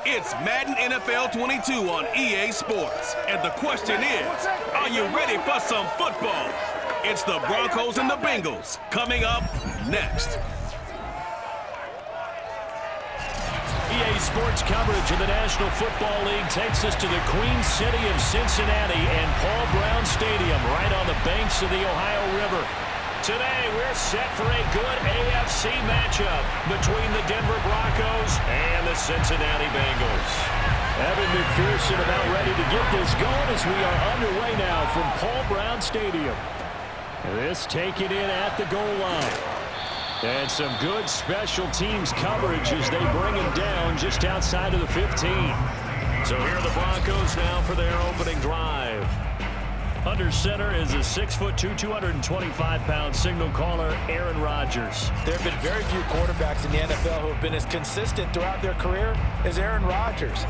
It's Madden NFL 22 on EA Sports. And the question is, are you ready for some football? It's the Broncos and the Bengals coming up next. EA Sports coverage of the National Football League takes us to the Queen City of Cincinnati and Paul Brown Stadium right on the banks of the Ohio River. Today, we're set for a good AFC matchup between the Denver Broncos and the Cincinnati Bengals. Evan McPherson about ready to get this going as we are underway now from Paul Brown Stadium. This taken in at the goal line. And some good special teams coverage as they bring him down just outside of the 15. So here are the Broncos now for their opening drive. Under center is a 6'2", 225-pound signal caller, Aaron Rodgers. There have been very few quarterbacks in the NFL who have been as consistent throughout their career as Aaron Rodgers.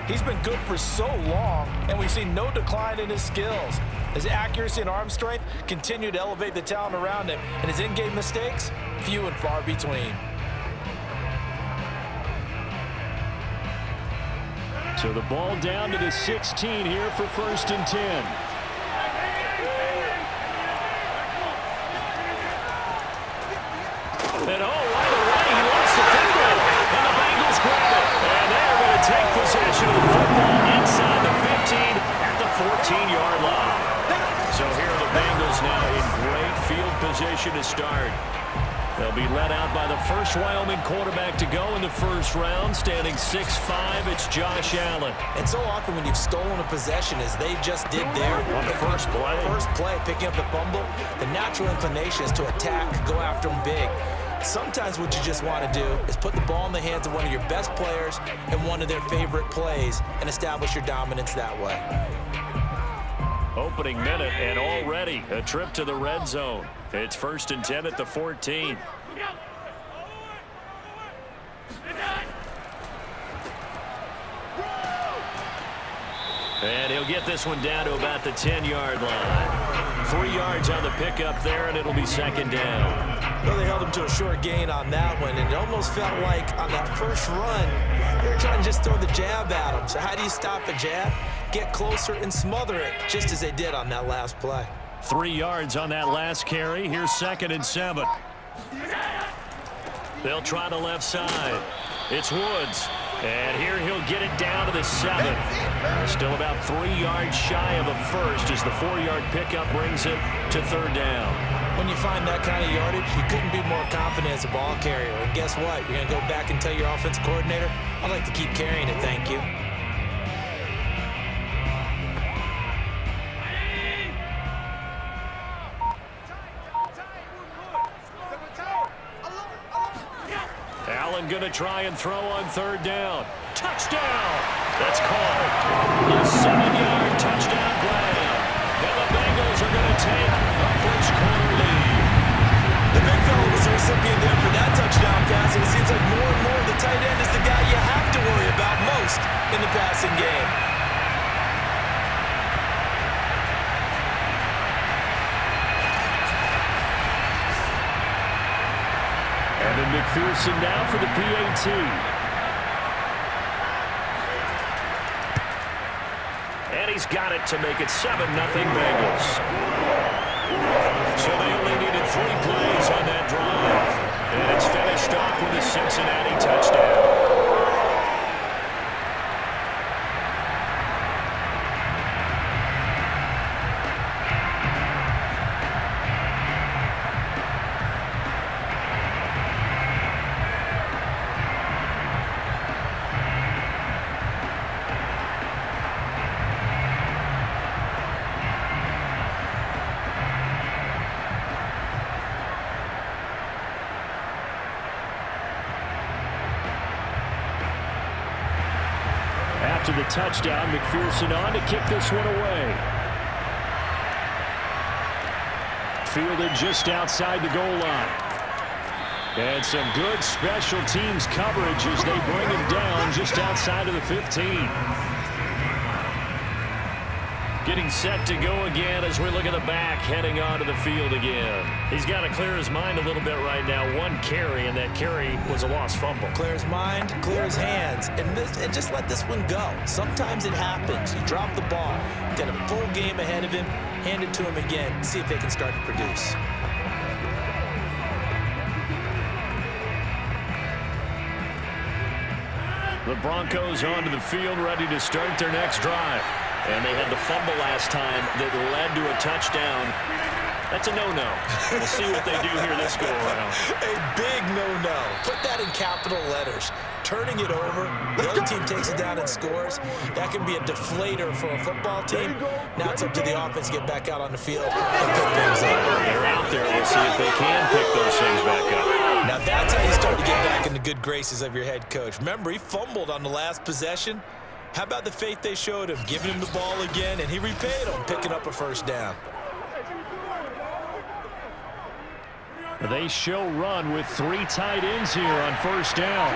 He's been good for so long, and we've seen no decline in his skills. His accuracy and arm strength continue to elevate the talent around him, and his in-game mistakes, few and far between. So the ball down to the 16 here for 1st and 10. And right away, he lost the football. And the Bengals grab it. And they're going to take possession of the football inside the 15 at the 14-yard line. So here are the Bengals now in great field position to start. They'll be led out by the first Wyoming quarterback to go in the first round, standing 6'5". It's Josh Allen. And so often when you've stolen a possession, as they just did there, on the first play, picking up the fumble, the natural inclination is to attack, go after them big. Sometimes what you just want to do is put the ball in the hands of one of your best players and one of their favorite plays and establish your dominance that way. Opening minute and already a trip to the red zone. It's 1st and 10 at the 14. And he'll get this one down to about the 10-yard line. 3 yards on the pickup there, and it'll be 2nd down. Well, they held him to a short gain on that one, and it almost felt like on that first run, they were trying to just throw the jab at him. So how do you stop a jab? Get closer and smother it, just as they did on that last play. 3 yards on that last carry. Here's 2nd and 7. They'll try the left side. It's Woods. And here he'll get it down to the 7. Still about 3 yards shy of a first as the 4-yard pickup brings it to 3rd down. When you find that kind of yardage, you couldn't be more confident as a ball carrier. And guess what? You're going to go back and tell your offensive coordinator, I'd like to keep carrying it, thank you. Allen going to try and throw on 3rd down. Touchdown! That's called a 7-yard touchdown grab. And the Bengals are going to take a first-quarter lead. The big fella was the recipient there for that touchdown pass, and it seems like more and more the tight end is the guy you have to worry about most in the passing game. Evan McPherson now for the PAT. And he's got it to make it 7-0 Bengals. So they only needed 3 plays on that drive. And it's finished off with a Cincinnati touchdown. After the touchdown, McPherson on to kick this one away. Fielded just outside the goal line. And some good special teams coverage as they bring him down just outside of the 15. Getting set to go again as we look at the back heading onto the field again. He's got to clear his mind a little bit right now. One carry, and that carry was a lost fumble. Clear his mind, clear his hands, and just let this one go. Sometimes it happens. You drop the ball, get a full game ahead of him, hand it to him again, see if they can start to produce. The Broncos onto the field, ready to start their next drive. And they had the fumble last time that led to a touchdown. That's a no-no. We'll see what they do here this go-around. A big no-no. Put that in capital letters. Turning it over, the other team takes it down and scores. That can be a deflator for a football team. Now it's up to the offense to get back out on the field and pick things up. They're out there. We'll see if they can pick those things back up. Now that's how you start to get back in the good graces of your head coach. Remember, he fumbled on the last possession. How about the faith they showed him, giving him the ball again, and he repaid them, picking up a first down. They show run with 3 tight ends here on first down.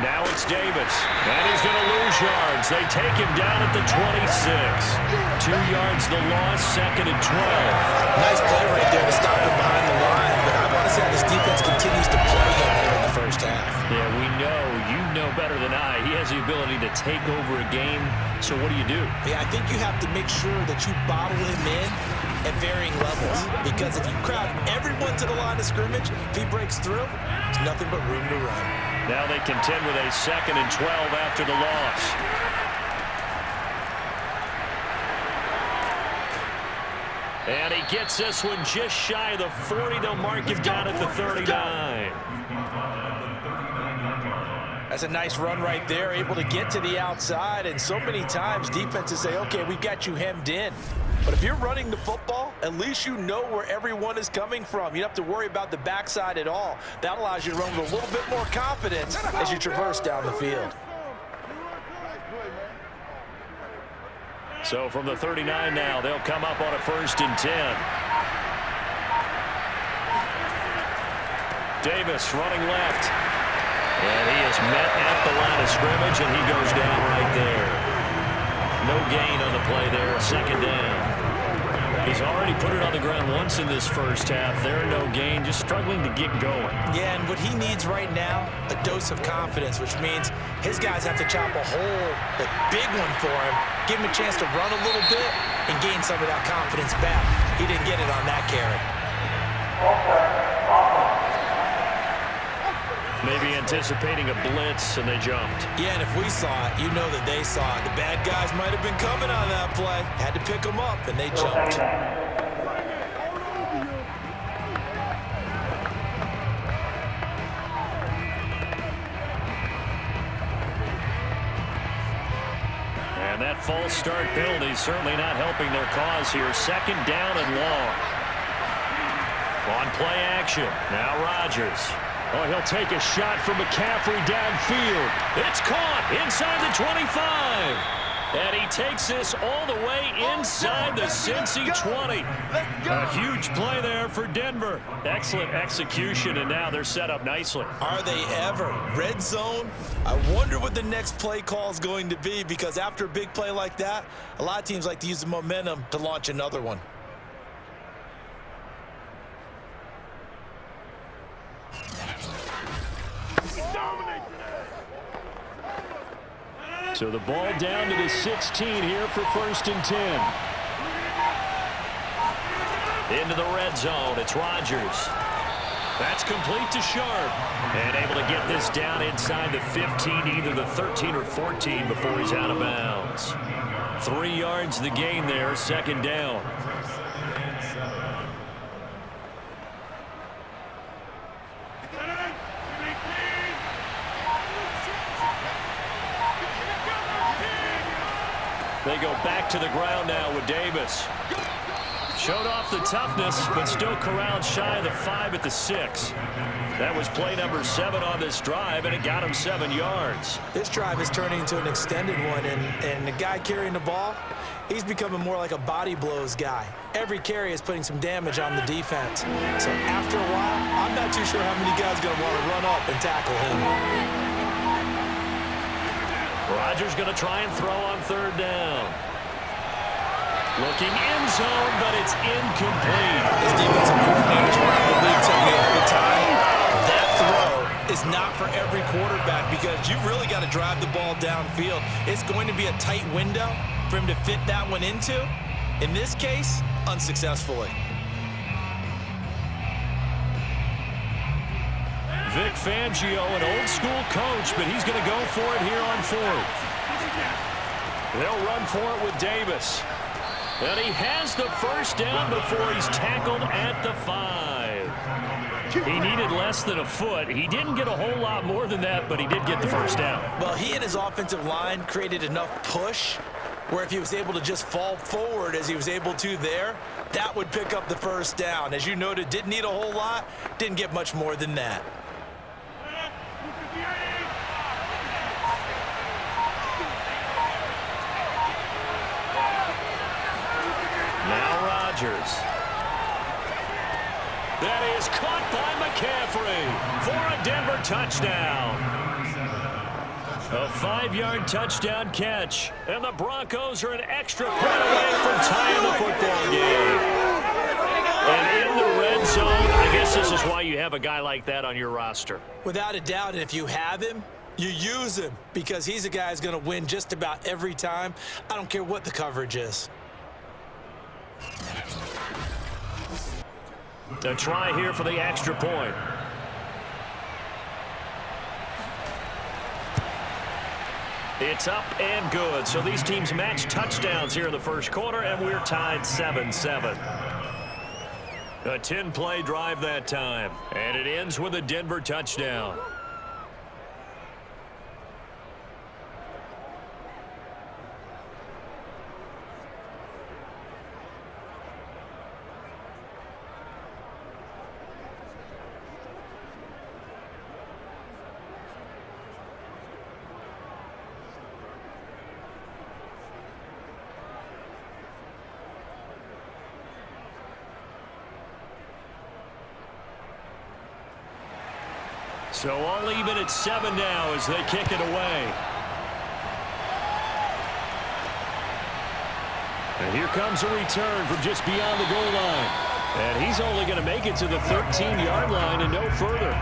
Now it's Davis, and he's going to lose yards. They take him down at the 26. 2 yards the loss, 2nd and 12. Nice play right there to stop him behind the line, but I want to see how this defense continues to play him here in the first half. Yeah, we know. You know better than I. He has the ability to take over a game, so what do you do? Yeah, I think you have to make sure that you bottle him in at varying levels, because if you crowd everyone to the line of scrimmage, if he breaks through, there's nothing but room to run. Now they contend with a 2nd and 12 after the loss. And he gets this one just shy of the 40. They'll mark him down at the 39. That's a nice run right there, able to get to the outside, and so many times defenses say, okay, we've got you hemmed in. But if you're running the football, at least you know where everyone is coming from. You don't have to worry about the backside at all. That allows you to run with a little bit more confidence as you traverse down the field. So from the 39 now, they'll come up on a 1st and 10. Davis running left. And he is met at the line of scrimmage, and he goes down right there. No gain on the play there, 2nd down. He's already put it on the ground once in this first half. There, no gain, just struggling to get going. Yeah, and what he needs right now, a dose of confidence, which means his guys have to chop a hole, a big one for him, give him a chance to run a little bit and gain some of that confidence back. He didn't get it on that carry. Maybe anticipating a blitz, and they jumped. Yeah, and if we saw it, you know that they saw it. The bad guys might have been coming on that play. Had to pick them up, and they jumped. And that false start penalty certainly not helping their cause here. 2nd down and long. On play action. Now Rodgers. Oh, he'll take a shot from McCaffrey downfield. It's caught inside the 25. And he takes this all the way inside the Cincy 20. A huge play there for Denver. Excellent execution, and now they're set up nicely. Are they ever? Red zone? I wonder what the next play call is going to be, because after a big play like that, a lot of teams like to use the momentum to launch another one. So the ball down to the 16 here for 1st and 10. Into the red zone. It's Rodgers. That's complete to Sharp. And able to get this down inside the 15, either the 13 or 14 before he's out of bounds. 3 yards the gain there, 2nd down. They go back to the ground now with Davis. Showed off the toughness, but still corralled shy of the 5 at the 6. That was play number 7 on this drive, and it got him 7 yards. This drive is turning into an extended one, and the guy carrying the ball, he's becoming more like a body blows guy. Every carry is putting some damage on the defense. So after a while, I'm not too sure how many guys are going to want to run up and tackle him. Rodgers going to try and throw on third down. Looking end zone, but it's incomplete. His defensive coordinators around the league tell me all the time, that throw is not for every quarterback because you've really got to drive the ball downfield. It's going to be a tight window for him to fit that one into. In this case, unsuccessfully. Vic Fangio, an old-school coach, but he's going to go for it here on fourth. They'll run for it with Davis. And he has the first down before he's tackled at the 5. He needed less than a foot. He didn't get a whole lot more than that, but he did get the first down. Well, he and his offensive line created enough push where if he was able to just fall forward as he was able to there, that would pick up the first down. As you noted, didn't need a whole lot, didn't get much more than that. Now Rodgers. That is caught by McCaffrey for a Denver touchdown. A 5-yard touchdown catch. And the Broncos are an extra point away from tying the football game. And in the red zone, I guess this is why you have a guy like that on your roster. Without a doubt, and if you have him, you use him because he's a guy who's going to win just about every time. I don't care what the coverage is. A try here for the extra point. It's up and good. So these teams match touchdowns here in the first quarter, and we're tied 7-7. A 10-play drive that time, and it ends with a Denver touchdown. So all even at 7 now as they kick it away. And here comes a return from just beyond the goal line. And he's only going to make it to the 13-yard line and no further.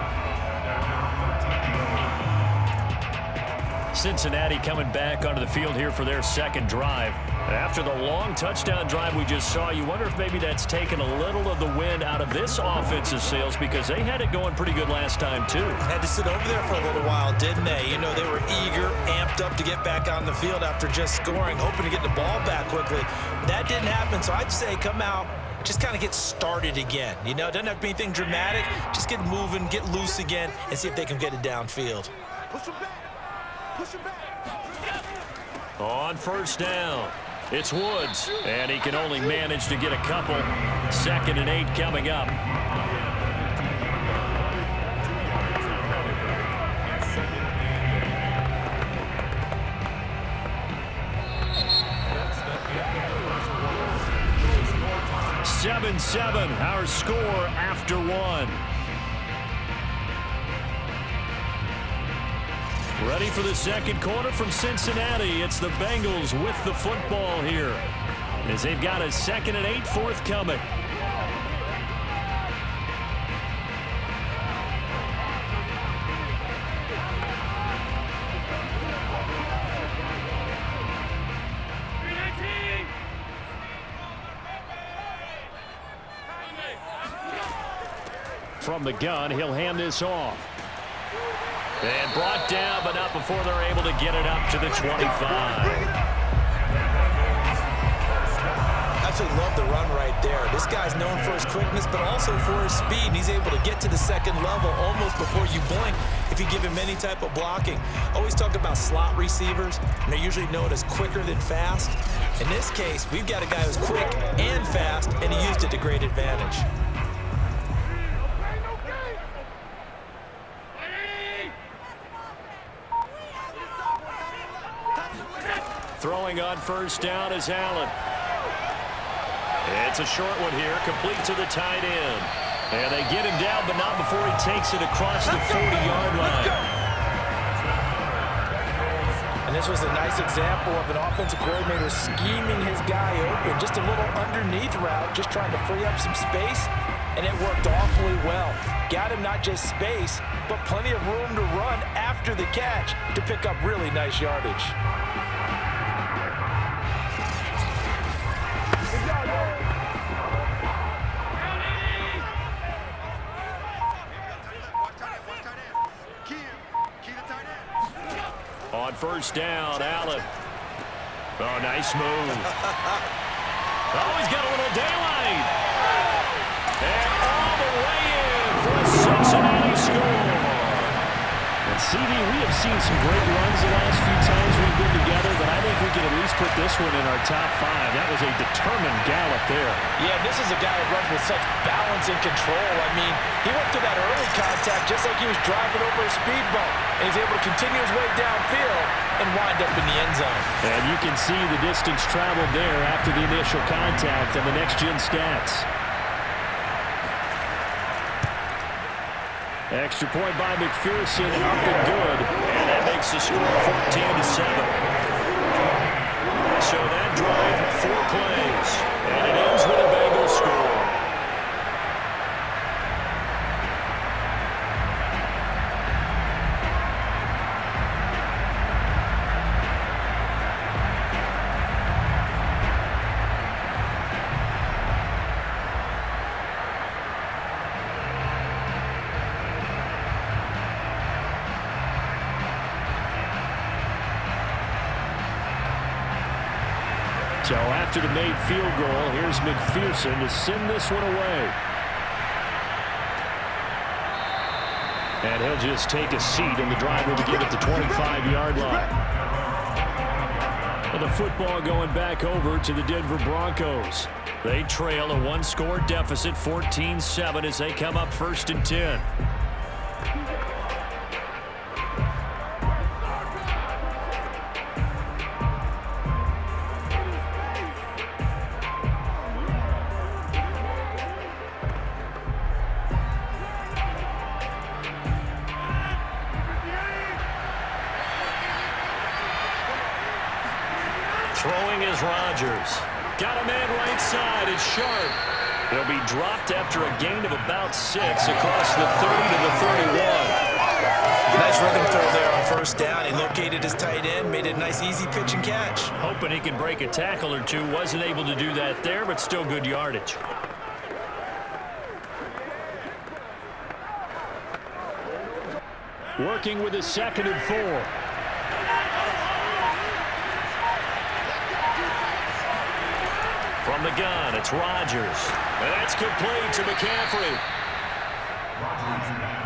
Cincinnati coming back onto the field here for their second drive. After the long touchdown drive we just saw, you wonder if maybe that's taken a little of the wind out of this offensive sails because they had it going pretty good last time too. Had to sit over there for a little while, didn't they? You know, they were eager, amped up to get back on the field after just scoring, hoping to get the ball back quickly. That didn't happen, so I'd say come out, just kind of get started again. You know, it doesn't have to be anything dramatic. Just get moving, get loose again, and see if they can get it downfield. Push him back. Push him back. On first down, it's Woods, and he can only manage to get a couple. 2nd and 8 coming up. Seven, our score after 1. Ready for the second quarter from Cincinnati. It's the Bengals with the football here as they've got a 2nd and 8 forthcoming. From the gun, he'll hand this off. And brought down, but not before they're able to get it up to the 25. Absolutely love the run right there. This guy's known for his quickness, but also for his speed. And he's able to get to the second level almost before you blink if you give him any type of blocking. Always talk about slot receivers, and they're usually known as quicker than fast. In this case, we've got a guy who's quick and fast, and he used it to great advantage. Throwing on first down is Allen. It's a short one here, complete to the tight end. And they get him down, but not before he takes it across the 40-yard line. And this was a nice example of an offensive coordinator scheming his guy open. Just a little underneath route, just trying to free up some space, and it worked awfully well. Got him not just space, but plenty of room to run after the catch to pick up really nice yardage. On first down, Allen. Oh, nice move. Oh, he's got a little daylight. And all the way in for a Cincinnati score. And CD, we have seen some great runs the last few times we've been together, but I think we can at least put this one in our top 5. That was a determined gallop there. Yeah, this is a guy who runs with such balance and control. I mean, he went through that early contact just like he was driving over a speed bump. And he's able to continue his way downfield and wind up in the end zone. And you can see the distance traveled there after the initial contact on the next-gen stats. Extra point by McPherson, up and good. And that makes the score 14-7. So that drive, 4 plays. And it ends with a Bengals score. So after the made field goal, here's McPherson to send this one away. And he'll just take a seat, and the driver will begin at the 25-yard line. And the football going back over to the Denver Broncos. They trail a 1-score deficit, 14-7, as they come up 1st and 10. Throwing is Rodgers. Got a man right side. It's Sharp. He'll be dropped after a gain of about 6 across the 30 to the 31. Nice rhythm throw there on first down. He located his tight end, made it a nice easy pitch and catch. Hoping he can break a tackle or two. Wasn't able to do that there, but still good yardage. Working with his 2nd and 4. From the gun, it's Rodgers. And that's complete to McCaffrey.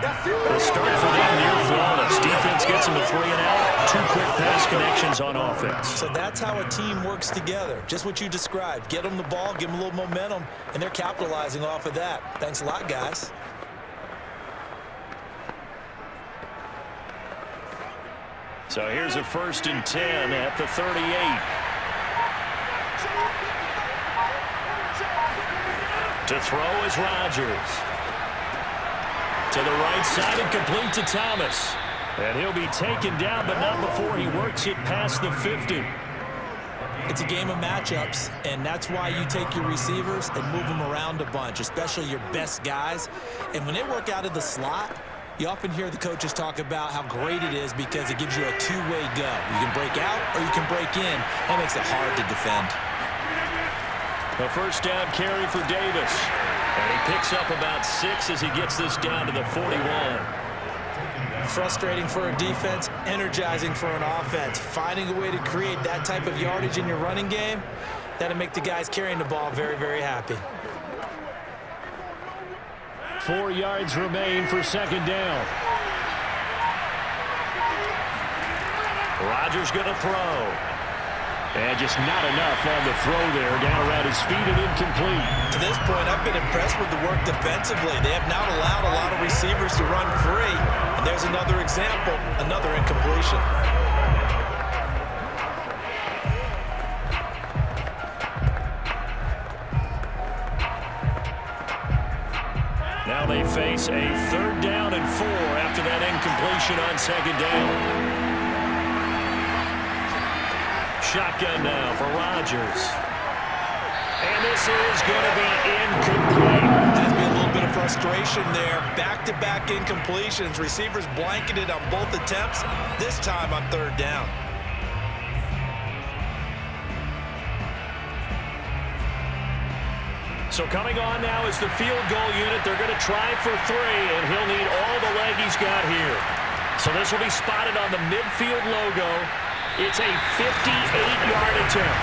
The start for them near flawless. Defense gets him a 3-and-out. 2 quick pass connections on offense. So that's how a team works together. Just what you described. Get them the ball, give them a little momentum, and they're capitalizing off of that. Thanks a lot, guys. So here's a 1st and 10 at the 38. To throw is Rodgers. To the right side and complete to Thomas. And he'll be taken down, but not before he works it past the 50. It's a game of matchups, and that's why you take your receivers and move them around a bunch, especially your best guys. And when they work out of the slot, you often hear the coaches talk about how great it is because it gives you a two-way go. You can break out or you can break in. That makes it hard to defend. A 1st down carry for Davis. And he picks up about 6 as he gets this down to the 41. Frustrating for a defense, energizing for an offense. Finding a way to create that type of yardage in your running game, that'll make the guys carrying the ball very, very happy. 4 yards remain for 2nd down. Rodgers going to throw. And just not enough on the throw there. Down around his feet and incomplete. To this point, I've been impressed with the work defensively. They have not allowed a lot of receivers to run free. And there's another example, another incompletion. Now they face a 3rd down and 4 after that incompletion on 2nd down. shotgun now for Rodgers. And this is going to be incomplete. Has been a little bit of frustration there. Back-to-back incompletions. Receivers blanketed on both attempts, this time on third down. So coming on now is the field goal unit. They're going to try for 3, and he'll need all the leg he's got here. So this will be spotted on the midfield logo. It's a 58-yard attempt.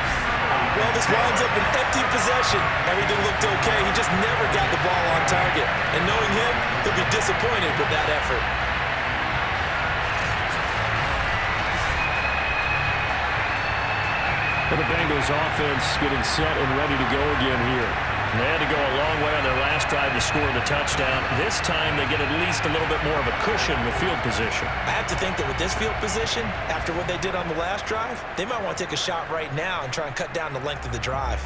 Well, this winds up an empty possession. Everything looked okay. He just never got the ball on target. And knowing him, he'll be disappointed with that effort. Well, the Bengals offense getting set and ready to go again here. They had to go a long way on their last drive to score the touchdown. This time they get at least a little bit more of a cushion with field position. I have to think that with this field position, after what they did on the last drive, they might want to take a shot right now and try and cut down the length of the drive.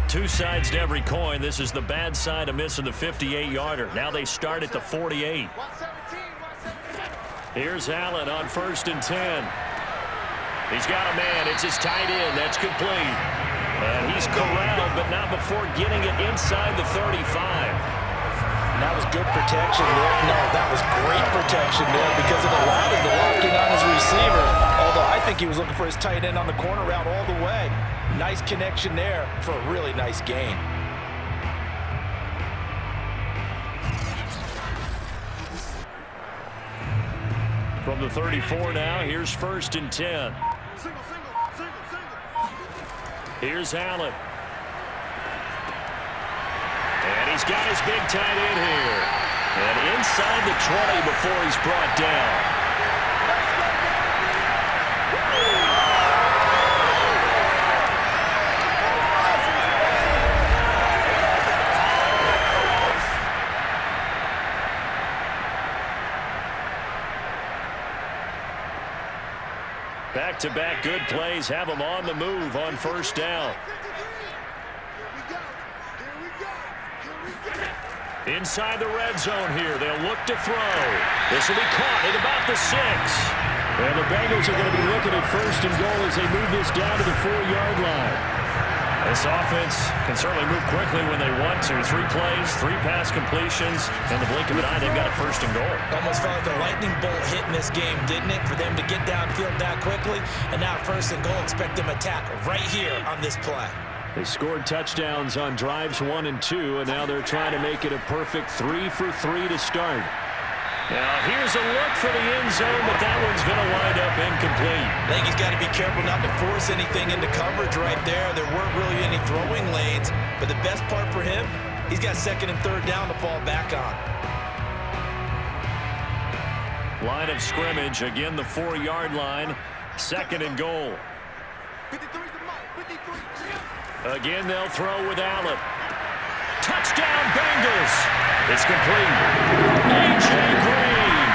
Two sides to every coin. This is the bad side of missing the 58-yarder. Now they start at the 48. Here's Allen on 1st and 10. He's got a man. It's his tight end. That's complete. And he's corralled, but not before getting it inside the 35. And that was good protection there. No, that was great protection there because it allowed him to lock in on his receiver. Although I think he was looking for his tight end on the corner route all the way. Nice connection there for a really nice gain. From the 34 now, here's 1st and 10. Here's Allen. And he's got his big tight end here. And inside the 20 before he's brought down. Back-to-back good plays have him on the move on 1st down. Inside the red zone here. They'll look to throw. This will be caught at about the 6. And the Bengals are going to be looking at 1st and goal as they move this down to the 4-yard line. This offense can certainly move quickly when they want to. 3 plays, 3 pass completions, and the blink of an eye, they've got a 1st and goal. Almost felt like a lightning bolt hit in this game, didn't it? For them to get downfield that quickly, and now 1st and goal, expect them to tackle right here on this play. They scored touchdowns on drives 1 and 2, and now they're trying to make it a perfect 3 for 3 to start. Now, here's a look for the end zone, but that one's going to wind up incomplete. I think he's got to be careful not to force anything into coverage right there. There weren't really any throwing lanes, but the best part for him, he's got 2nd and 3rd down to fall back on. Line of scrimmage, again the 4-yard line, 2nd and goal. Again, they'll throw with Allen. Touchdown, Bengals. It's complete. A.J. Green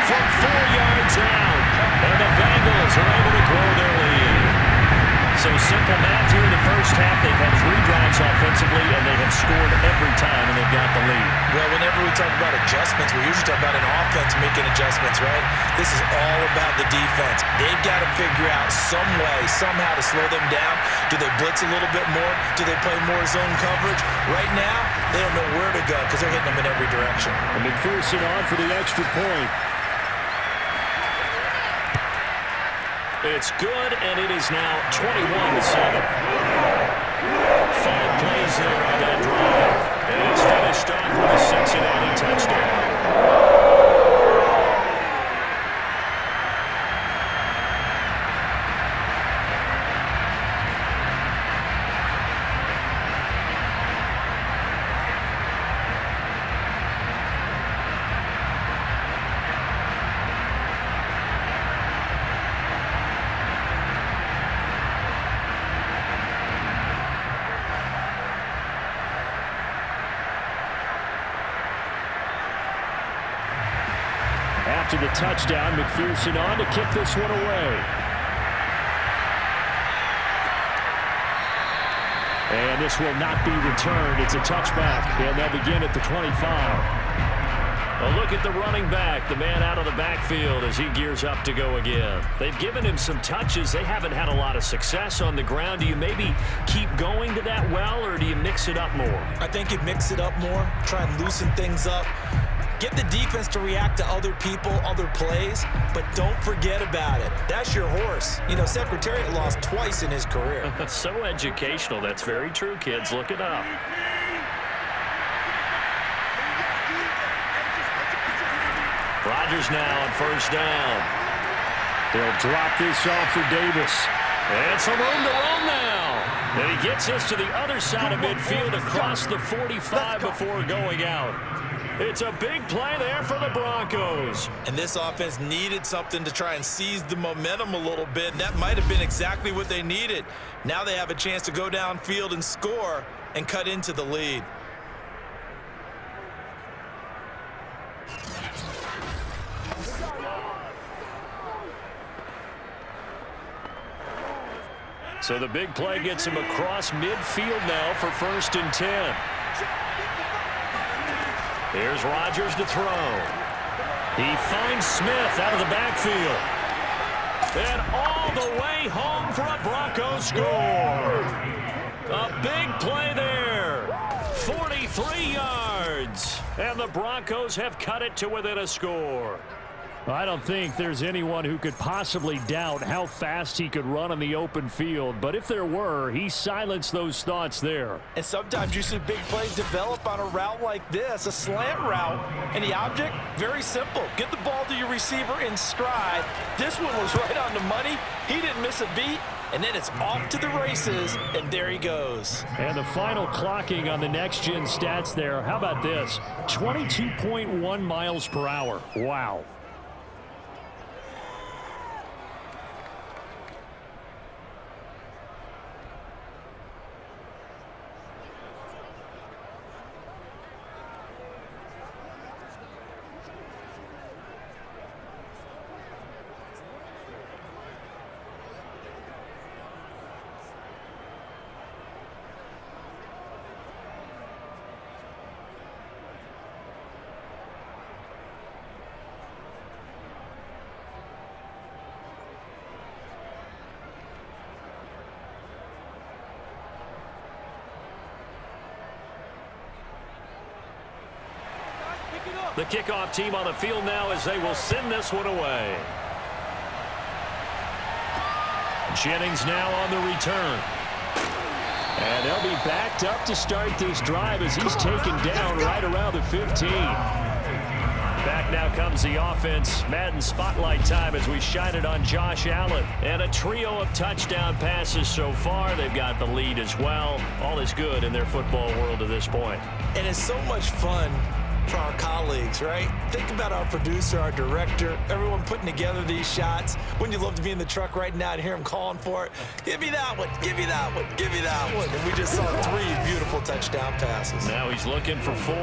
from 4 yards out. And the Bengals are able to grow their lead. So simple math here in the first half. They've had 3 drives offensively, and they have scored every time, and they've got the lead. Well, whenever we talk about adjustments, we usually talk about an offense making adjustments, right? This is all about the defense. They've got to figure out some way, somehow to slow them down. Do they blitz a little bit more? Do they play more zone coverage? Right now, they don't know where to go because they're hitting them in every direction. And McPherson on for the extra point. It's good, and it is now 21-7. 5 plays there on that drive, and it's finished off with a Cincinnati touchdown. After the touchdown, McPherson on to kick this one away. And this will not be returned. It's a touchback, and they'll begin at the 25. A look at the running back, the man out of the backfield as he gears up to go again. They've given him some touches. They haven't had a lot of success on the ground. Do you maybe keep going to that well, or do you mix it up more? I think you mix it up more, try and loosen things up. Get the defense to react to other people, other plays, but don't forget about it. That's your horse. You know, Secretariat lost twice in his career. So educational. That's very true, kids. Look it up. Rodgers now on first down. They'll drop this off for Davis. And some room to run now. And he gets us to the other side of midfield across the 45 before going out. It's a big play there for the Broncos. And this offense needed something to try and seize the momentum a little bit. And that might have been exactly what they needed. Now they have a chance to go downfield and score and cut into the lead. So the big play gets him across midfield now for 1st and 10. Here's Rodgers to throw. He finds Smith out of the backfield. And all the way home for a Broncos score. A big play there. 43 yards. And the Broncos have cut it to within a score. I don't think there's anyone who could possibly doubt how fast he could run on the open field. But if there were, he silenced those thoughts there. And sometimes you see big plays develop on a route like this, a slant route. And the object, very simple. Get the ball to your receiver in stride. This one was right on the money. He didn't miss a beat. And then it's off to the races, and there he goes. And the final clocking on the next-gen stats there. How about this? 22.1 miles per hour. Wow. The kickoff team on the field now as they will send this one away. Jennings now on the return. And they'll be backed up to start this drive as he's taken down right around the 15. Back now comes the offense. Madden spotlight time as we shine it on Josh Allen. And a trio of touchdown passes so far. They've got the lead as well. All is good in their football world at this point. And it's so much fun for our colleagues, right? Think about our producer, our director, everyone putting together these shots. Wouldn't you love to be in the truck right now and hear him calling for it? Give me that one, give me that one, give me that one. And we just saw 3 beautiful touchdown passes. Now he's looking for 4.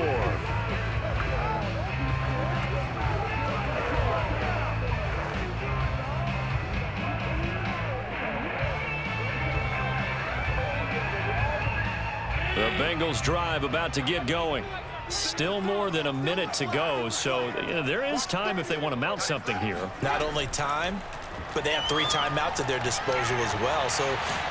The Bengals drive about to get going. Still more than a minute to go, so there is time if they want to mount something here. Not only time, but they have 3 timeouts at their disposal as well, so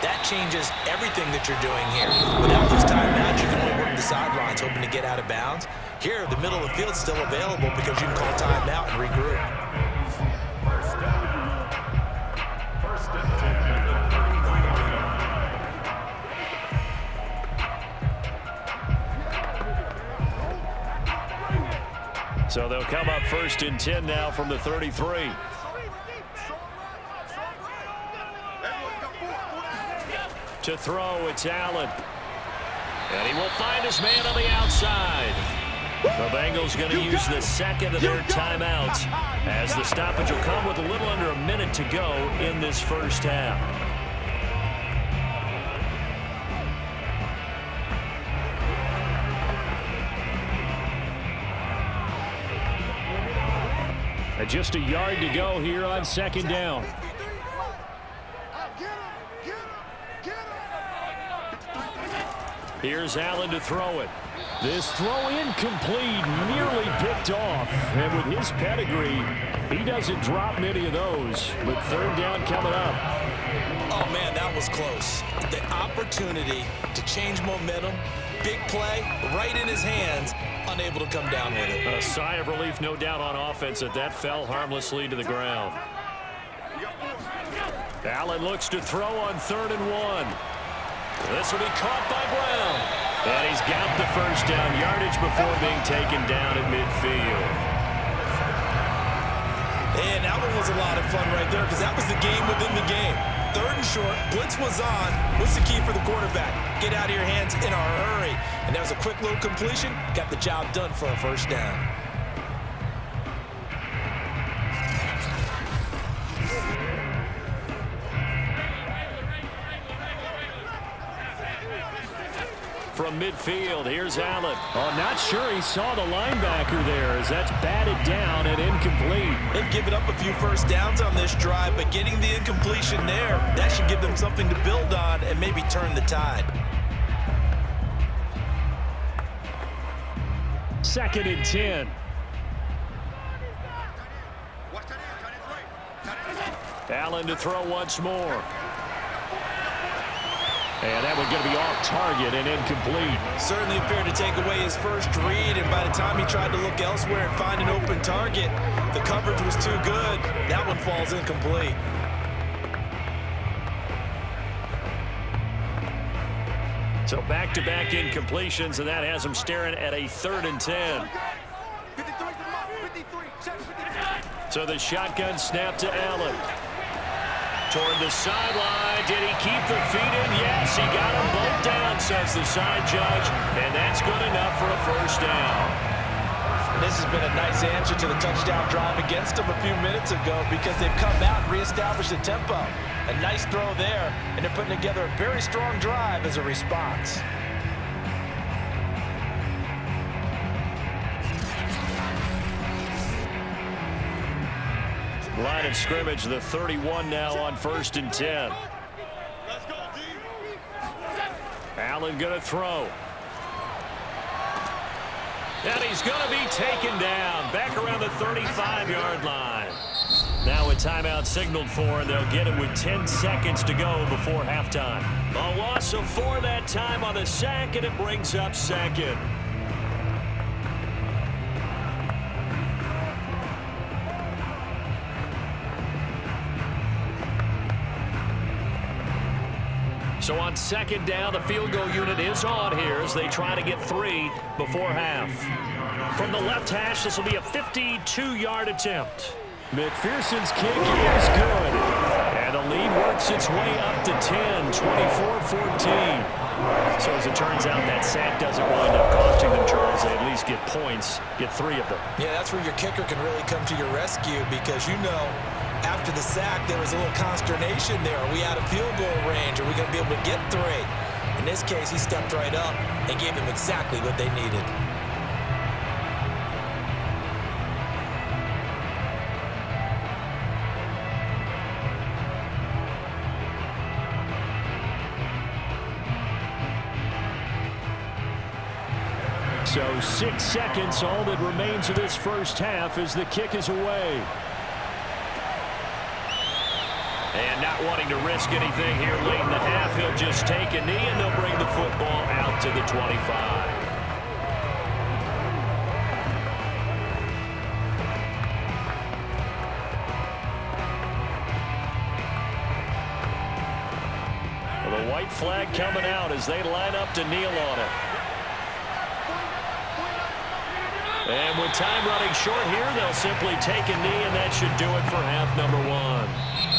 that changes everything that you're doing here. Without those timeouts, you can only work the sidelines, hoping to get out of bounds. Here, the middle of the field's still available because you can call timeout and regroup. So they'll come up 1st and 10 now from the 33. To throw, it's Allen. And he will find his man on the outside. The Bengals going to use the second of their timeouts as the stoppage will come with a little under a minute to go in this first half. Just a yard to go here on 2nd down. Here's Allen to throw it. This throw incomplete, nearly picked off. And with his pedigree, he doesn't drop many of those. But third down coming up. Oh, man, that was close. The opportunity to change momentum, big play, right in his hands, unable to come down with it. A sigh of relief, no doubt, on offense that that fell harmlessly to the ground. Allen looks to throw on 3rd and 1. This will be caught by Brown. And he's got the first down yardage before being taken down at midfield. And that one was a lot of fun right there because that was the game within the game. 3rd and short, blitz was on. What's the key for the quarterback? Get out of your hands in a hurry. And that was a quick little completion. Got the job done for a first down. From midfield, here's Allen. Oh, not sure he saw the linebacker there as that's batted down and incomplete. They've given up a few first downs on this drive, but getting the incompletion there, that should give them something to build on and maybe turn the tide. 2nd and 10. Allen to throw once more. And that one going to be off target and incomplete. Certainly appeared to take away his first read, and by the time he tried to look elsewhere and find an open target, the coverage was too good. That one falls incomplete. So back-to-back incompletions, and that has him staring at a 3rd and 10. So the shotgun snap to Allen. Toward the sideline. Did he keep the feet in? Yes, he got them both down, says the side judge. And that's good enough for a first down. This has been a nice answer to the touchdown drive against them a few minutes ago because they've come out and reestablished the tempo. A nice throw there, and they're putting together a very strong drive as a response. Line of scrimmage, the 31 now on 1st and 10. Allen going to throw. And he's going to be taken down back around the 35-yard line. Now a timeout signaled for, and they'll get it with 10 seconds to go before halftime. A loss of 4 that time on the sack, and it brings up 2nd. So on 2nd down, the field goal unit is on here as they try to get 3 before half. From the left hash, this will be a 52-yard attempt. McPherson's kick is good. And the lead works its way up to 10, 24-14. So as it turns out, that sack doesn't wind up costing them, Charles. They at least get points, get 3 of them. Yeah, that's where your kicker can really come to your rescue because you know after the sack, there was a little consternation there. Are we out of field goal range? Are we going to be able to get 3? In this case, he stepped right up and gave them exactly what they needed. So 6 seconds, all that remains of this first half as the kick is away. And not wanting to risk anything here late in the half, he'll just take a knee, and they'll bring the football out to the 25. Well, the white flag coming out as they line up to kneel on it. And with time running short here, they'll simply take a knee, and that should do it for half number 1.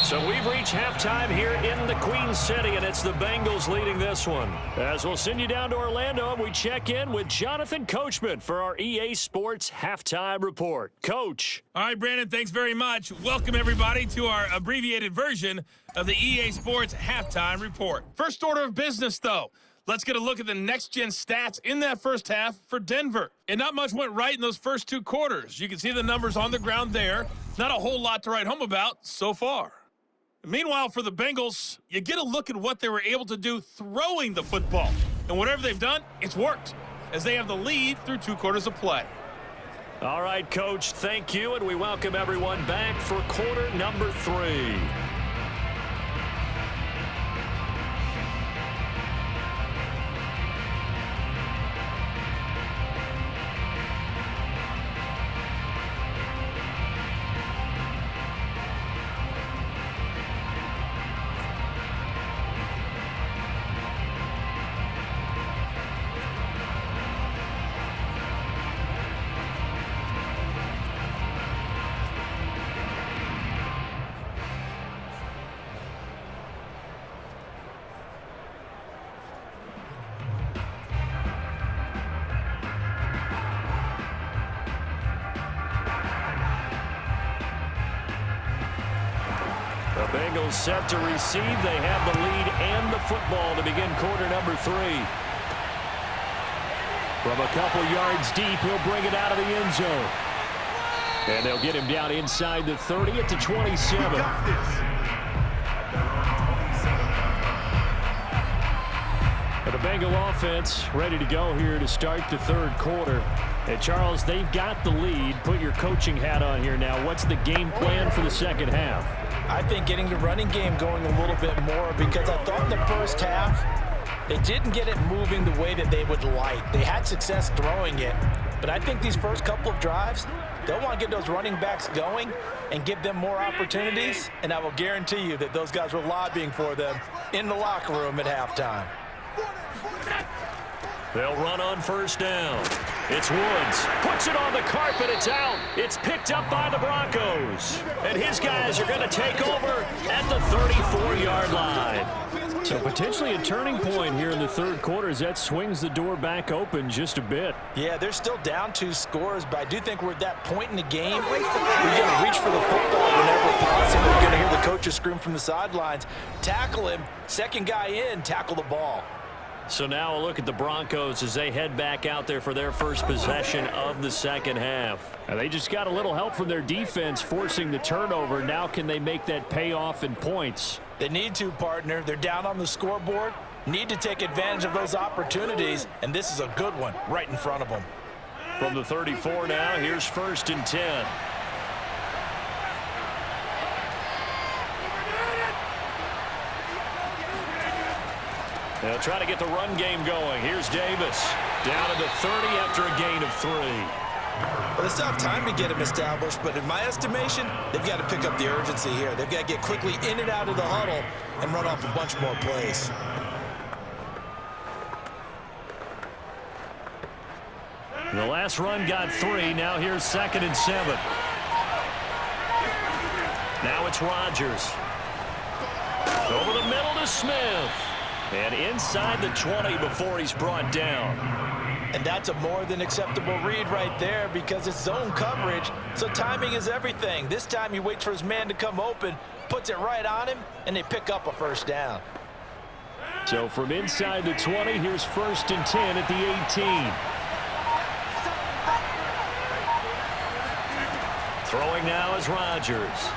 So we've reached halftime here in the Queen City, and it's the Bengals leading this one. As we'll send you down to Orlando, and we check in with Jonathan Coachman for our EA Sports Halftime Report. Coach. All right, Brandon, thanks very much. Welcome, everybody, to our abbreviated version of the EA Sports Halftime Report. First order of business, though. Let's get a look at the next-gen stats in that first half for Denver. And not much went right in those first 2 quarters. You can see the numbers on the ground there. Not a whole lot to write home about so far. Meanwhile, for the Bengals, you get a look at what they were able to do throwing the football. And whatever they've done, it's worked. as they have the lead through 2 quarters of play. All right, Coach, thank you, and we welcome everyone back for quarter number 3. The Bengals set to receive. They have the lead and the football to begin quarter number 3. From a couple yards deep, he'll bring it out of the end zone. And they'll get him down inside the 30 at the 27. The Bengal offense ready to go here to start the 3rd quarter. And Charles, they've got the lead. Put your coaching hat on here now. What's the game plan for the 2nd half? I think getting the running game going a little bit more, because I thought in the first half they didn't get it moving the way that they would like. They had success throwing it, but I think these first couple of drives, they'll want to get those running backs going and give them more opportunities, and I will guarantee you that those guys were lobbying for them in the locker room at halftime. They'll run on 1st down. It's Woods. Puts it on the carpet. It's out. It's picked up by the Broncos. And his guys are going to take over at the 34-yard line. So potentially a turning point here in the 3rd quarter as that swings the door back open just a bit. Yeah, they're still down 2 scores, but I do think we're at that point in the game. We're going to reach for the football whenever possible. You're going to hear the coaches scream from the sidelines. Tackle him. 2nd guy in, tackle the ball. So now a look at the Broncos as they head back out there for their first possession of the 2nd half. And they just got a little help from their defense forcing the turnover. Now can they make that pay off in points? They need to, partner. They're down on the scoreboard. Need to take advantage of those opportunities, and this is a good one right in front of them. From the 34 now, here's 1st and 10. They'll try to get the run game going. Here's Davis. Down to the 30 after a gain of 3. Well, they still have time to get him established, but in my estimation, they've got to pick up the urgency here. They've got to get quickly in and out of the huddle and run off a bunch more plays. The last run got 3. Now here's 2nd and 7. Now it's Rodgers. Over the middle to Smith. And inside the 20 before he's brought down. And that's a more than acceptable read right there because it's zone coverage, so timing is everything. This time he waits for his man to come open, puts it right on him, and they pick up a 1st down. So from inside the 20, here's 1st and 10 at the 18. Throwing now is Rodgers.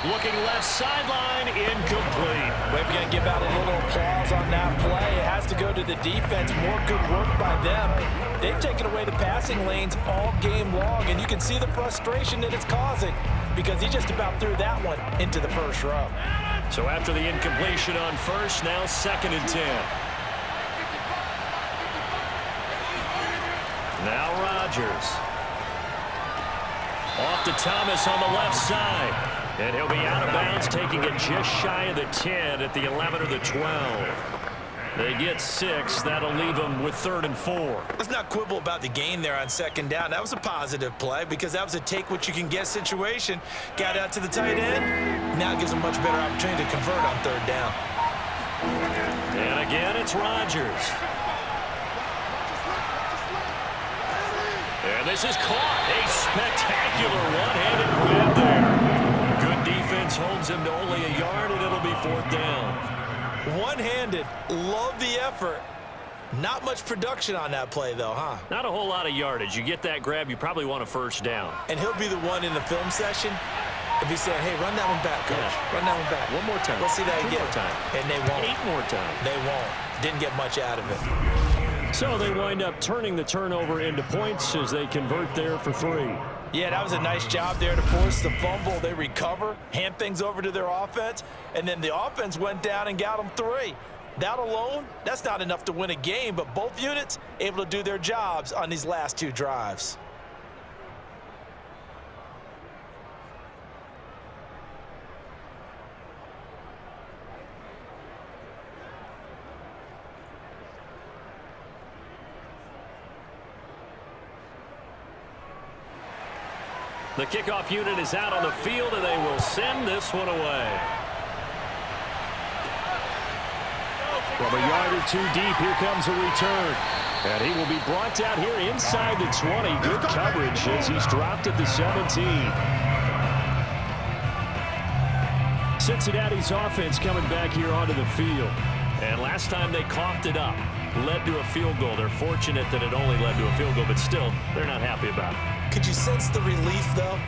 Looking left sideline, incomplete. We're going to give out a little applause on that play. It has to go to the defense. More good work by them. They've taken away the passing lanes all game long, and you can see the frustration that it's causing because he just about threw that one into the 1st row. So after the incompletion on 1st, now 2nd and 10. Now Rodgers. Off to Thomas on the left side. And he'll be out of bounds, taking it just shy of the 10 at the 11 or the 12. They get 6. That'll leave them with 3rd and 4. Let's not quibble about the gain there on 2nd down. That was a positive play because that was a take-what-you-can-get situation. Got out to the tight end. Now it gives them a much better opportunity to convert on 3rd down. And again, it's Rodgers. And this is caught. A spectacular one-handed grab there. Good defense holds him to only a yard, and it'll be 4th down. One-handed. Love the effort. Not much production on that play, though, huh? Not a whole lot of yardage. You get that grab, you probably want a 1st down. And he'll be the one in the film session if he's saying, hey, run that one back, coach. Yeah. Run that one back. One more time. Let's see that 2 again. more time. And they won't. 8 more times. They won't. Didn't get much out of it. So they wind up turning the turnover into points as they convert there for 3. Yeah, that was a nice job there to force the fumble. They recover, hand things over to their offense, and then the offense went down and got them 3. That alone, that's not enough to win a game, but both units able to do their jobs on these last 2 drives. The kickoff unit is out on the field, and they will send this one away. From a yard or 2 deep, here comes a return. And he will be brought down here inside the 20. Good coverage as he's dropped at the 17. Cincinnati's offense coming back here onto the field. And last time they coughed it up, led to a field goal. They're fortunate that it only led to a field goal, but still, they're not happy about it. Could you sense the relief, though,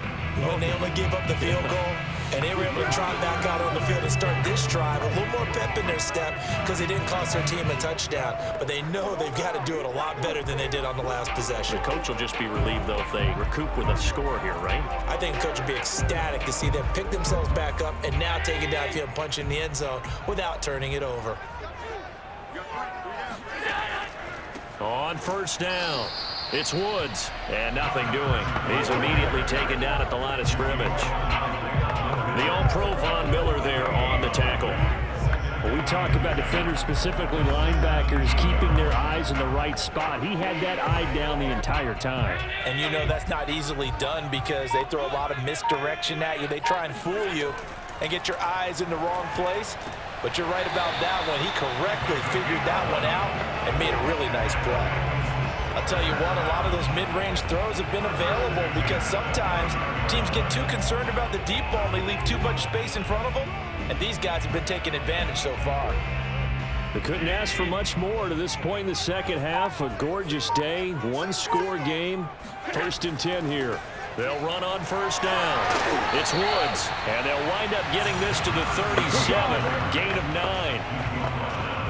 when they only gave up the field goal? And they were able to trot back out on the field and start this drive. A little more pep in their step because they didn't cost their team a touchdown. But they know they've got to do it a lot better than they did on the last possession. The coach will just be relieved, though, if they recoup with a score here, right? I think the coach will be ecstatic to see them pick themselves back up and now take it downfield and punch in the end zone without turning it over. On first down, it's Woods, and nothing doing. He's immediately taken down at the line of scrimmage. The All-Pro Von Miller there on the tackle. When we talk about defenders, specifically linebackers, keeping their eyes in the right spot, he had that eye down the entire time. And you know that's not easily done because they throw a lot of misdirection at you. They try and fool you and get your eyes in the wrong place. But you're right about that one. He correctly figured that one out and made a really nice play. I'll tell you what, a lot of those mid-range throws have been available because sometimes teams get too concerned about the deep ball and they leave too much space in front of them. And these guys have been taking advantage so far. They couldn't ask for much more to this point in the second half. A gorgeous day, 1-score game. 1st and 10 here. They'll run on first down. It's Woods, and they'll wind up getting this to the 37. Gain of 9.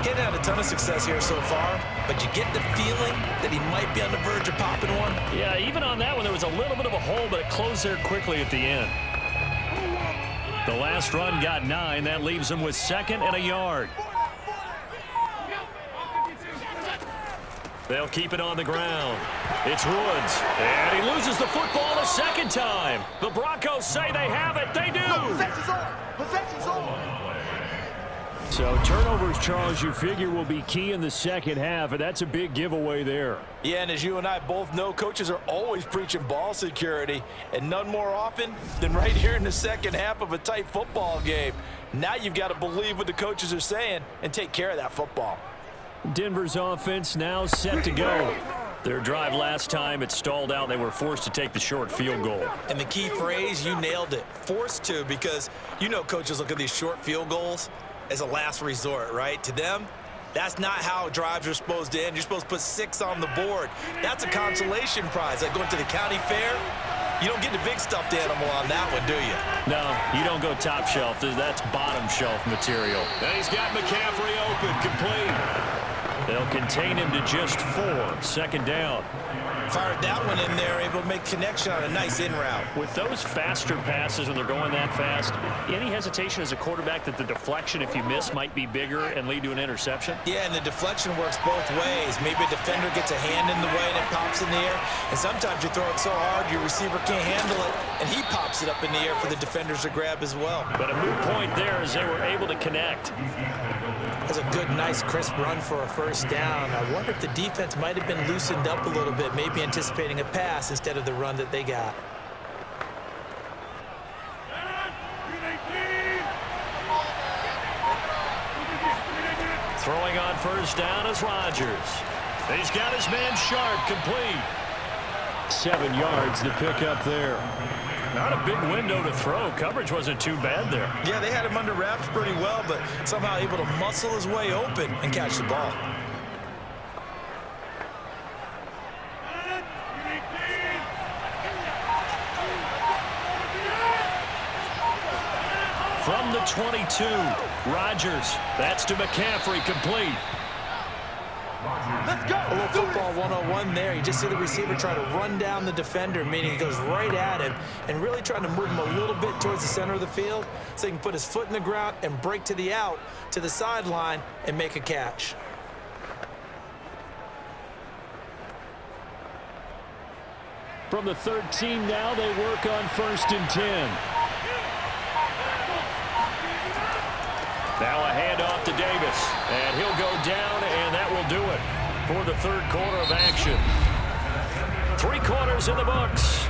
He's had a ton of success here so far, but you get the feeling that he might be on the verge of popping one. Yeah, even on that one, there was a little bit of a hole, but it closed there quickly at the end. The last run got 9. That leaves him with 2nd and a yard. They'll keep it on the ground. It's Woods, and he loses the football a second time. The Broncos say they have it. They do. No, possession's on. Possession's on. So turnovers, Charles, you figure will be key in the second half, and that's a big giveaway there. Yeah, and as you and I both know, coaches are always preaching ball security, and none more often than right here in the second half of a tight football game. Now you've got to believe what the coaches are saying and take care of that football. Denver's offense now set to go. Their drive last time, it stalled out. They were forced to take the short field goal. And the key phrase, you nailed it, forced to, because you know coaches look at these short field goals as a last resort, right? To them, that's not how drives are supposed to end. You're supposed to put 6 on the board. That's a consolation prize. Like going to the county fair, you don't get the big stuffed animal on that one, do you? No, you don't go top shelf. That's bottom shelf material. And he's got McCaffrey open, complete. They'll contain him to just 4. 2nd down. Fired that one in there, able to make connection on a nice in route. With those faster passes when they're going that fast, any hesitation as a quarterback that the deflection, if you miss, might be bigger and lead to an interception? Yeah, and the deflection works both ways. Maybe a defender gets a hand in the way and it pops in the air. And sometimes you throw it so hard your receiver can't handle it, and he pops it up in the air for the defenders to grab as well. But a moot point there as they were able to connect. That's a good, nice, crisp run for a first down. I wonder if the defense might have been loosened up a little bit, maybe anticipating a pass instead of the run that they got. Throwing on first down is Rodgers. He's got his man Sharp, complete. 7 yards to pick up there. Not a big window to throw. Coverage wasn't too bad there. Yeah, they had him under wraps pretty well, but somehow able to muscle his way open and catch the ball. From the 22, Rodgers. That's to McCaffrey, complete. Let's go. A little football 101 there. You just see the receiver try to run down the defender, meaning he goes right at him and really trying to move him a little bit towards the center of the field so he can put his foot in the ground and break to the out, to the sideline, and make a catch. From the 13 now, they work on 1st and 10. Now a handoff to Davis, and he'll go down, and that will do it for the 3rd quarter of action. 3 quarters in the books.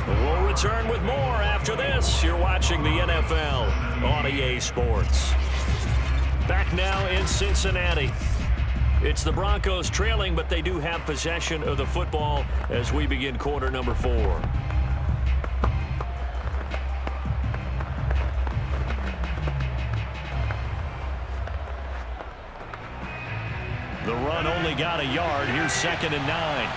We'll return with more after this. You're watching the NFL on EA Sports. Back now in Cincinnati. It's the Broncos trailing, but they do have possession of the football as we begin quarter number 4. The run only got a yard. Here's 2nd and 9.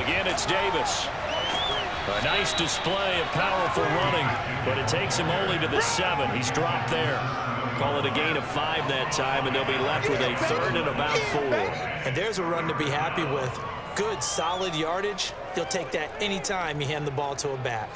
Again, it's Davis. A nice display of powerful running, but it takes him only to the 7. He's dropped there. Call it a gain of 5 that time, and they'll be left with a 3rd and about 4. And there's a run to be happy with. Good, solid yardage. You'll take that anytime you hand the ball to a back.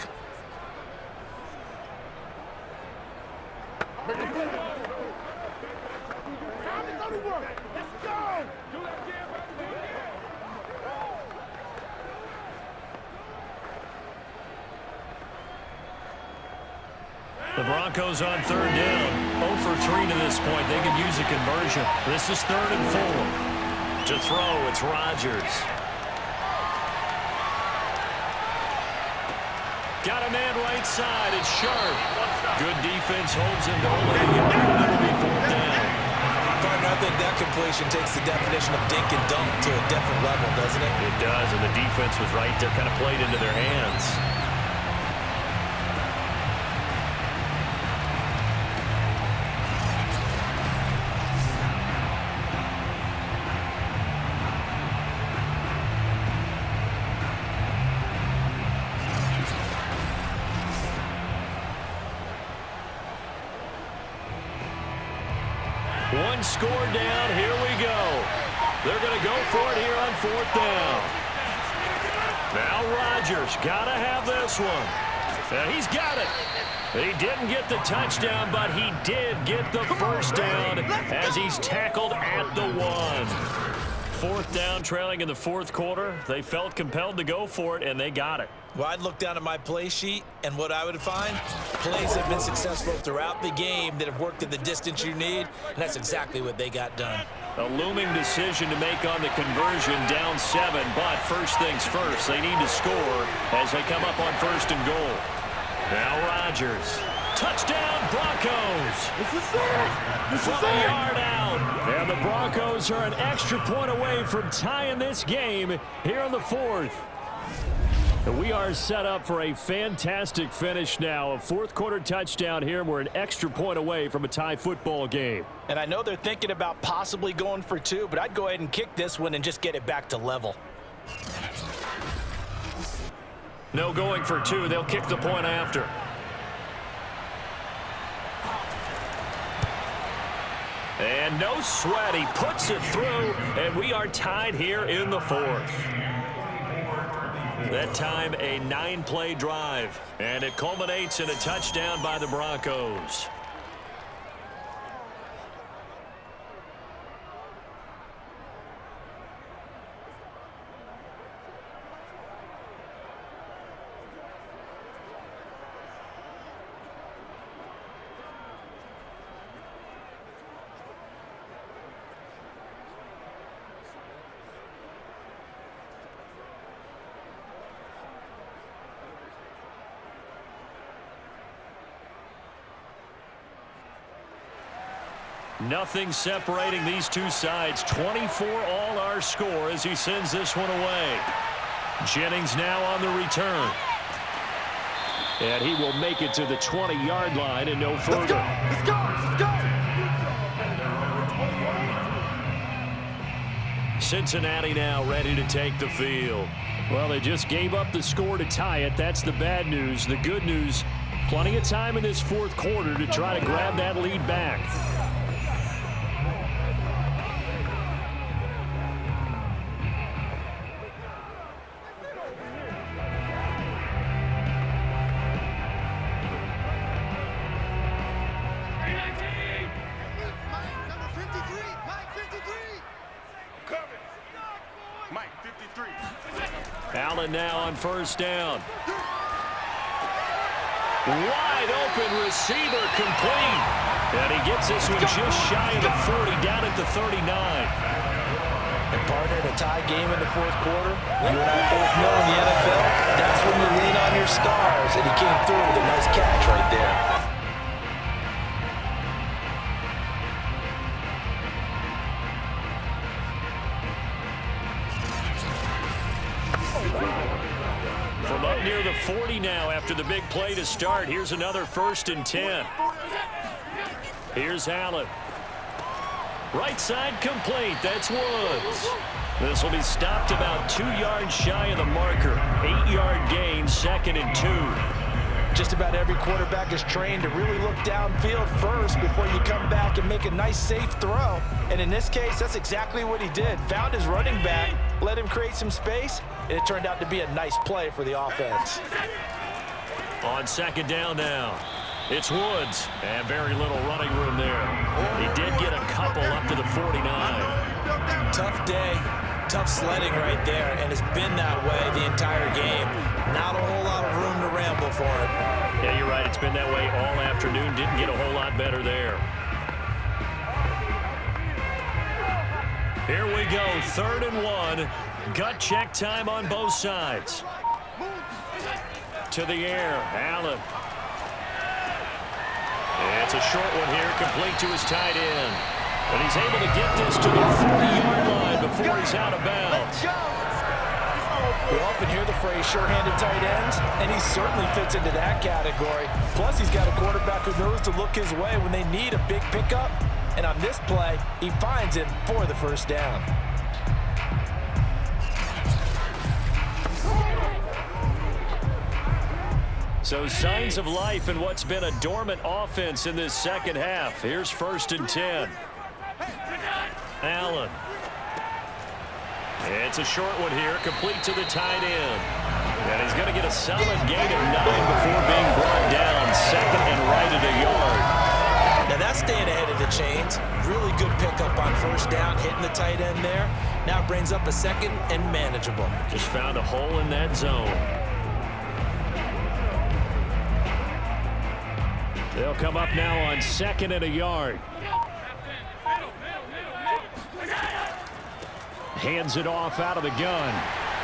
The Broncos on 3rd down. 0 for 3 to this point. They could use a conversion. This is 3rd and 4. To throw, it's Rodgers. Got a man right side. It's Sharp. Good defense holds him to only a yard. It'll be 4th down. Partner, I think that completion takes the definition of dink and dunk to a different level, doesn't it? It does, and the defense was right there, kind of played into their hands. One score down. Here we go. They're going to go for it here on 4th down. Now Rodgers got to have this one. And he's got it. He didn't get the touchdown, but he did get the 1st down as he's tackled at the 1. 4th down, trailing in the 4th quarter. They felt compelled to go for it, and they got it. Well, I'd look down at my play sheet, and what I would find, plays have been successful throughout the game that have worked at the distance you need, and that's exactly what they got done. A looming decision to make on the conversion, down 7, but first things first, they need to score as they come up on 1st and goal. Now Rodgers. Touchdown, Broncos! This is it! From a yard out. And the Broncos are an extra point away from tying this game here in the 4th. We are set up for a fantastic finish now. A 4th quarter touchdown here. We're an extra point away from a tie football game. And I know they're thinking about possibly going for 2, but I'd go ahead and kick this one and just get it back to level. No going for 2. They'll kick the point after. And no sweat. He puts it through, and we are tied here in the 4th. That time a 9-play drive, and it culminates in a touchdown by the Broncos. Nothing separating these two sides. 24 all our score as he sends this one away. Jennings now on the return. And he will make it to the 20-yard line and no further. Let's go! Let's go! Cincinnati now ready to take the field. Well, they just gave up the score to tie it. That's the bad news. The good news, Plenty of time in this fourth quarter to try to grab that lead back. Allen now on first down. Wide open receiver complete. And he gets this one just shy of the 40, down at the 39. And partner, in a tie game in the fourth quarter, you and I both know in the NFL, that's when you lean on your stars. And he came through with a nice catch right there. From up near the 40 now after the big play to start. Here's another 1st and 10. Here's Allen. Right side complete. That's Woods. This will be stopped about 2 yards shy of the marker. 8-yard gain, 2nd and 2. Just about every quarterback is trained to really look downfield first before you come back and make a nice, safe throw. And in this case, that's exactly what he did. Found his running back, let him create some space, and it turned out to be a nice play for the offense. On 2nd down now, it's Woods, and very little running room there. He did get a couple up to the 49. Tough day, tough sledding right there, and it's been that way the entire game. Not a whole lot of room to ramble for him. Yeah, you're right. It's been that way all afternoon. Didn't get a whole lot better there. Here we go, 3rd and 1. Gut check time on both sides. To the air, Allen. It's a short one here, complete to his tight end. But he's able to get this to the 40-yard line before he's out of bounds. We often hear the phrase sure-handed tight ends, and he certainly fits into that category. Plus, he's got a quarterback who knows to look his way when they need a big pickup. And on this play, he finds him for the 1st down. So signs of life in what's been a dormant offense in this second half. Here's 1st and 10. Allen. It's a short one here, complete to the tight end. And he's going to get a solid gain of 9 before being brought down. 2nd and right at a yard. Now that's staying ahead of the chains. Really good pickup on 1st down, hitting the tight end there. Now it brings up a 2nd and manageable. Just found a hole in that zone. They'll come up now on 2nd and a yard. Hands it off out of the gun.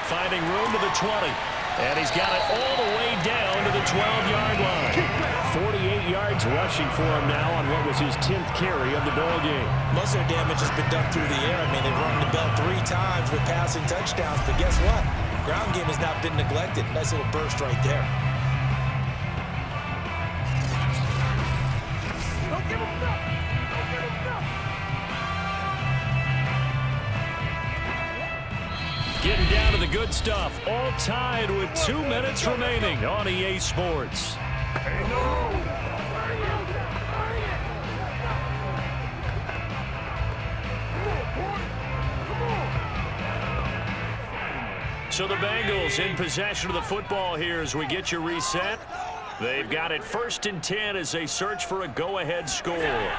Finding room to the 20. And he's got it all the way down to the 12-yard line. 48 yards rushing for him now on what was his 10th carry of the ball game. Most of their damage has been done through the air. I mean, they've rung the bell 3 times with passing touchdowns. But guess what? Ground game has not been neglected. Nice little burst right there. Getting down to the good stuff. All tied with 2 minutes remaining on EA Sports. So the Bengals in possession of the football here as we get you reset. They've got it 1st and 10 as they search for a go-ahead score.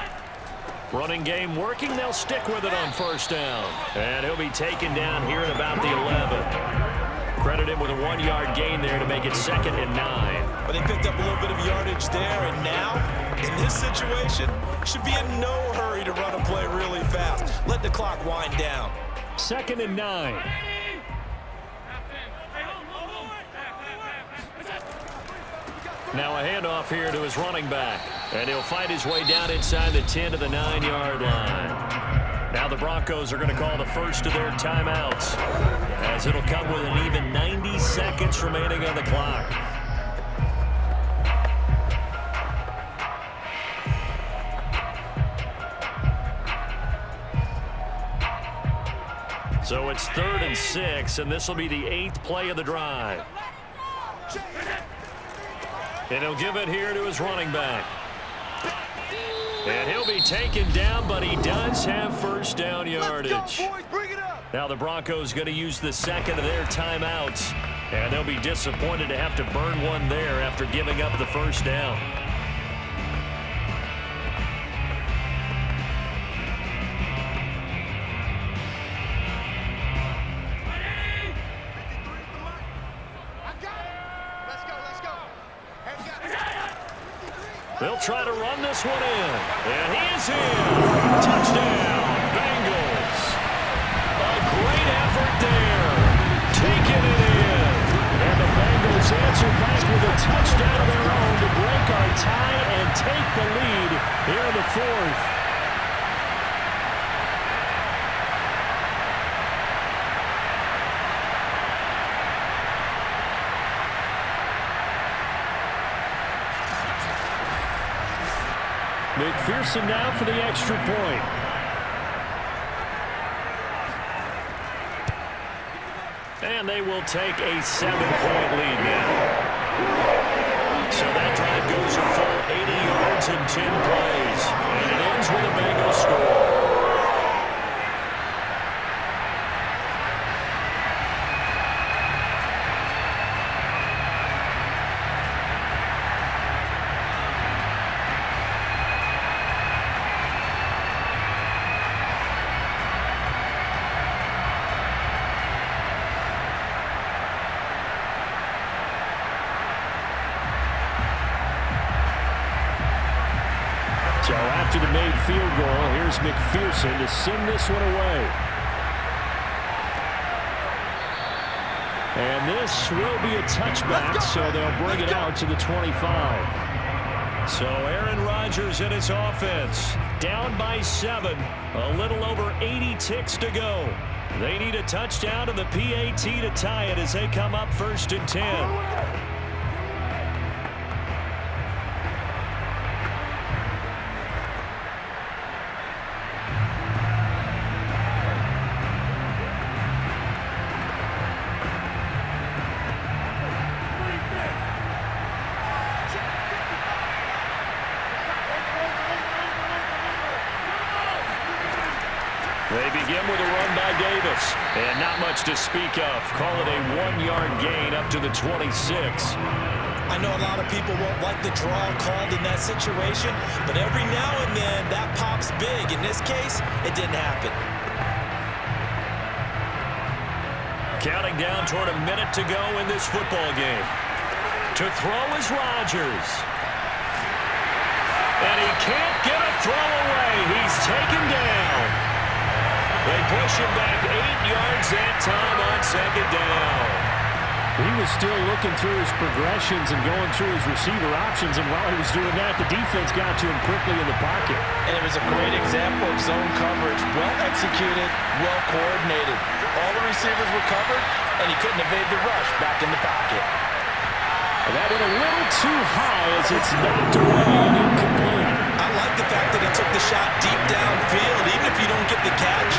Running game working. They'll stick with it on 1st down. And he'll be taken down here at about the 11. Credit him with a 1-yard gain there to make it 2nd and 9. But they picked up a little bit of yardage there, and now, in this situation, should be in no hurry to run a play really fast. Let the clock wind down. 2nd and 9. Now a handoff here to his running back. And he'll fight his way down inside the 10 to the 9-yard line. Now the Broncos are going to call the first of their timeouts, as it'll come with an even 90 seconds remaining on the clock. So it's 3rd and 6, and this will be the 8th play of the drive. And he'll give it here to his running back. And he'll be taken down, but he does have first down yardage. Let's go, boys. Bring it up. Now the Broncos going to use the second of their timeouts. And they'll be disappointed to have to burn one there after giving up the first down. They'll try to run this one in. And he is in. Touchdown, Bengals. A great effort there. Taking it in. And the Bengals answer back with a touchdown of their own to break our tie and take the lead here in the fourth. McPherson now for the extra point. And they will take a 7-point lead now. So that drive goes a full 80 yards in 10 plays. And it ends with a Bengals score. So after the made field goal, here's McPherson to send this one away. And this will be a touchback, so they'll bring it out to the 25. So Aaron Rodgers and his offense down by 7, a little over 80 ticks to go. They need a touchdown and the PAT to tie it as they come up 1st and 10. They begin with a run by Davis, and not much to speak of. Call it a 1-yard gain up to the 26. I know a lot of people won't like the draw called in that situation, but every now and then that pops big. In this case, it didn't happen. Counting down toward a minute to go in this football game. To throw is Rodgers. And he can't get a throw away. He's taken down. They push him back 8 yards that time on 2nd down. He was still looking through his progressions and going through his receiver options, and while he was doing that, the defense got to him quickly in the pocket. And it was a great example of zone coverage. Well executed, well coordinated. All the receivers were covered, and he couldn't evade the rush back in the pocket. And that went a little too high as it's knocked away and incomplete. I like the fact that he took the shot deep downfield. Even if you don't get the catch,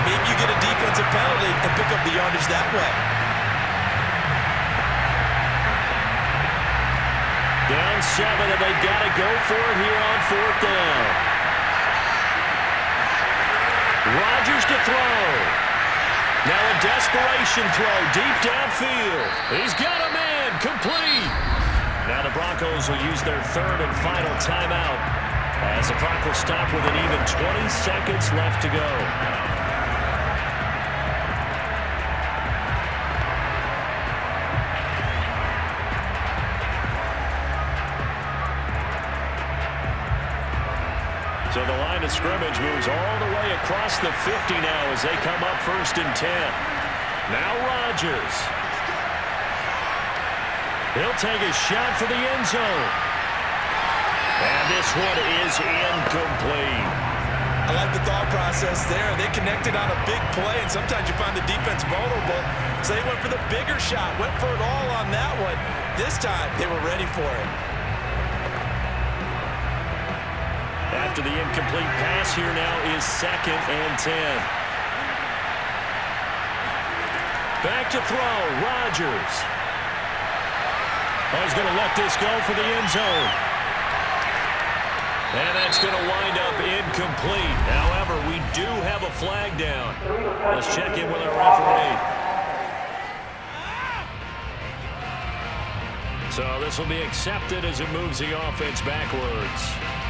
maybe you get a defensive penalty and pick up the yardage that way. Down 7, and they've got to go for it here on 4th down. Rodgers to throw. Now a desperation throw deep downfield. He's got a man complete. Now the Broncos will use their 3rd and final timeout as the clock will stop with an even 20 seconds left to go. So the line of scrimmage moves all the way across the 50 now as they come up 1st and 10. Now Rodgers. He'll take a shot for the end zone. And this one is incomplete. I like the thought process there. They connected on a big play, and sometimes you find the defense vulnerable. So they went for the bigger shot, went for it all on that one. This time, they were ready for it. After the incomplete pass, here now is 2nd and 10. Back to throw, Rodgers. Oh, he's going to let this go for the end zone. And that's going to wind up incomplete. However, we do have a flag down. Let's check in with our referee. So this will be accepted as it moves the offense backwards.